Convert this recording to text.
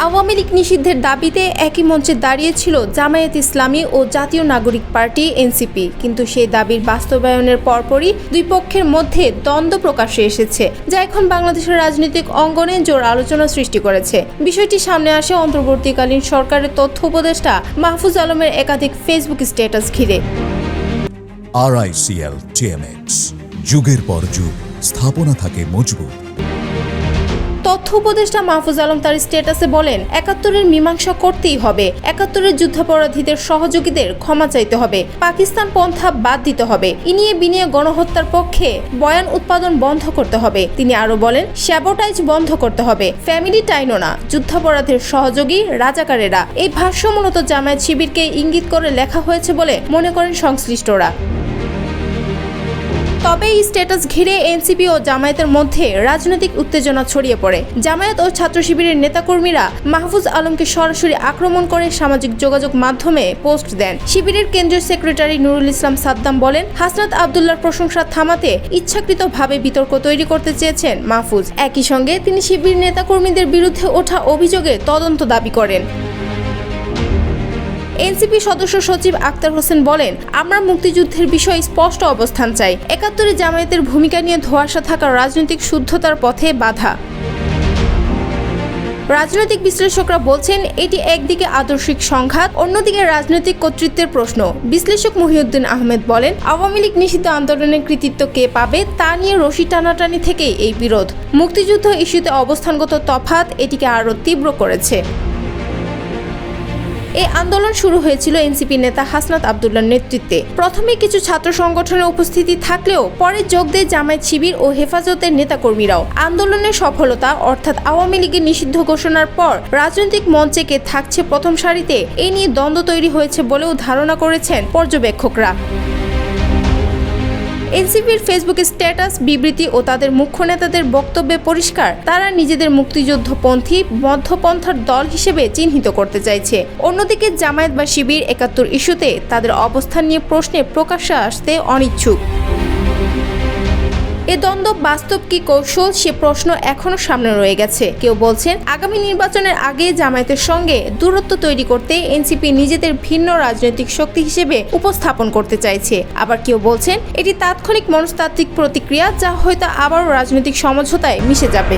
আওয়ামী লীগ নিষিদ্ধের দাবিতে একই মঞ্চে দাঁড়িয়েছিল জামায়াত ইসলামী ও জাতীয় নাগরিক পার্টি এনসিপি, কিন্তু সেই দাবির বাস্তবায়নের পরপরই দুই পক্ষের মধ্যে দ্বন্দ্ব প্রকাশ্যে এসেছে, যা এখন বাংলাদেশের রাজনৈতিক অঙ্গনে জোর আলোচনা সৃষ্টি করেছে। বিষয়টি সামনে আসে অন্তর্বর্তীকালীন সরকারের তথ্য উপদেষ্টা মাহফুজ আলমের একাধিক ফেসবুক স্ট্যাটাস ঘিরে। RICL TMX, যুগের পর যুগ স্থাপনা থাকে মজবুত। তথ্য উপদেষ্টা মাহফুজ আলম তার স্ট্যাটাসে বলেন, ৭১-এর মীমাংসা করতেই হবে, ৭১-এর যুদ্ধাপরাধীদের সহযোগীদের ক্ষমা চাইতে হবে, পাকিস্তান পন্থা বাদ দিতে হবে, ইনিয়ে বিনিয়ে গণহত্যার পক্ষে বয়ান উৎপাদন বন্ধ করতে হবে। তিনি আরো বলেন, স্যাবোটাইজ বন্ধ করতে হবে, ফ্যামিলি টাইনো না, যুদ্ধাপরাধের সহযোগী রাজাকারেরা। এই ভাষ্য মূলত জামায়াত শিবিরকে ইঙ্গিত করে লেখা হয়েছে বলে মনে করেন সংশ্লিষ্টরা। তবে এই স্ট্যাটাস ঘিরে এনসিপি ও জামায়াতের মধ্যে রাজনৈতিক উত্তেজনা ছড়িয়ে পড়ে। জামায়াত ও ছাত্র শিবিরের নেতাকর্মীরা মাহফুজ আলমকে সরাসরি আক্রমণ করে সামাজিক যোগাযোগ মাধ্যমে পোস্ট দেন। শিবিরের কেন্দ্রীয় সেক্রেটারি নুরুল ইসলাম সাদ্দাম বলেন, হাসনাত আবদুল্লাহর প্রশংসা থামাতে ইচ্ছাকৃতভাবে বিতর্ক তৈরি করতে চেয়েছেন মাহফুজ। একই সঙ্গে তিনি শিবির নেতাকর্মীদের বিরুদ্ধে ওঠা অভিযোগে তদন্ত দাবি করেন। এনসিপি সদস্য সচিব আক্তার হোসেন বলেন, আমরা মুক্তিযুদ্ধের বিষয়ে স্পষ্ট অবস্থান চাই। ৭১-এ জামায়াতের ভূমিকা নিয়ে ধোঁয়াশা থাকা রাজনৈতিক শুদ্ধতার পথে বাধা। রাজনৈতিক বিশ্লেষকরা বলছেন, এটি একদিকে আদর্শিক সংঘাত, অন্যদিকে রাজনৈতিক কর্তৃত্বের প্রশ্ন। বিশ্লেষক মহিউদ্দিন আহমেদ বলেন, আওয়ামী লীগ নিষিদ্ধ আন্দোলনের কৃতিত্ব কে পাবে তা নিয়ে রশি টানাটানি থেকেই এই বিরোধ। মুক্তিযুদ্ধ ইস্যুতে অবস্থানগত তফাৎ এটিকে আরও তীব্র করেছে। এই আন্দোলন শুরু হয়েছিল এনসিপি নেতা হাসনাত আবদুল্লাহর নেতৃত্বে। প্রথমে কিছু ছাত্র সংগঠনের উপস্থিতি থাকলেও পরে যোগ দেয় জামায়াত শিবির ও হেফাজতের নেতাকর্মীরাও। আন্দোলনের সফলতা অর্থাৎ আওয়ামী লীগের নিষিদ্ধ ঘোষণার পর রাজনৈতিক মঞ্চে কে থাকছে প্রথম সারিতে, এ নিয়ে দ্বন্দ্ব তৈরি হয়েছে বলেও ধারণা করেছেন পর্যবেক্ষকরা। এনসিপির ফেসবুক স্ট্যাটাস, বিবৃতি ও তাদের মুখ্য নেতাদের বক্তব্যে পরিষ্কার, তারা নিজেদের মুক্তিযুদ্ধপন্থী মধ্যপন্থার দল হিসেবে চিহ্নিত করতে চাইছে। অন্যদিকে জামায়াত বা শিবির ৭১ ইস্যুতে তাদের অবস্থান নিয়ে প্রশ্নে প্রকাশ্যে আসতে অনিচ্ছুক। এ দ্বন্দ্ব বাস্তব কি কৌশল, সে প্রশ্ন এখনো সামনে রয়ে গেছে। কেউ বলছেন, আগামী নির্বাচনের আগে জামায়াতের সঙ্গে দূরত্ব তৈরি করতে এনসিপি নিজেদের ভিন্ন রাজনৈতিক শক্তি হিসেবে উপস্থাপন করতে চাইছে। আবার কেউ বলছেন, এটি তাৎক্ষণিক মনস্তাত্ত্বিক প্রতিক্রিয়া, যা হয়তো আবারও রাজনৈতিক সমঝোতায় মিশে যাবে।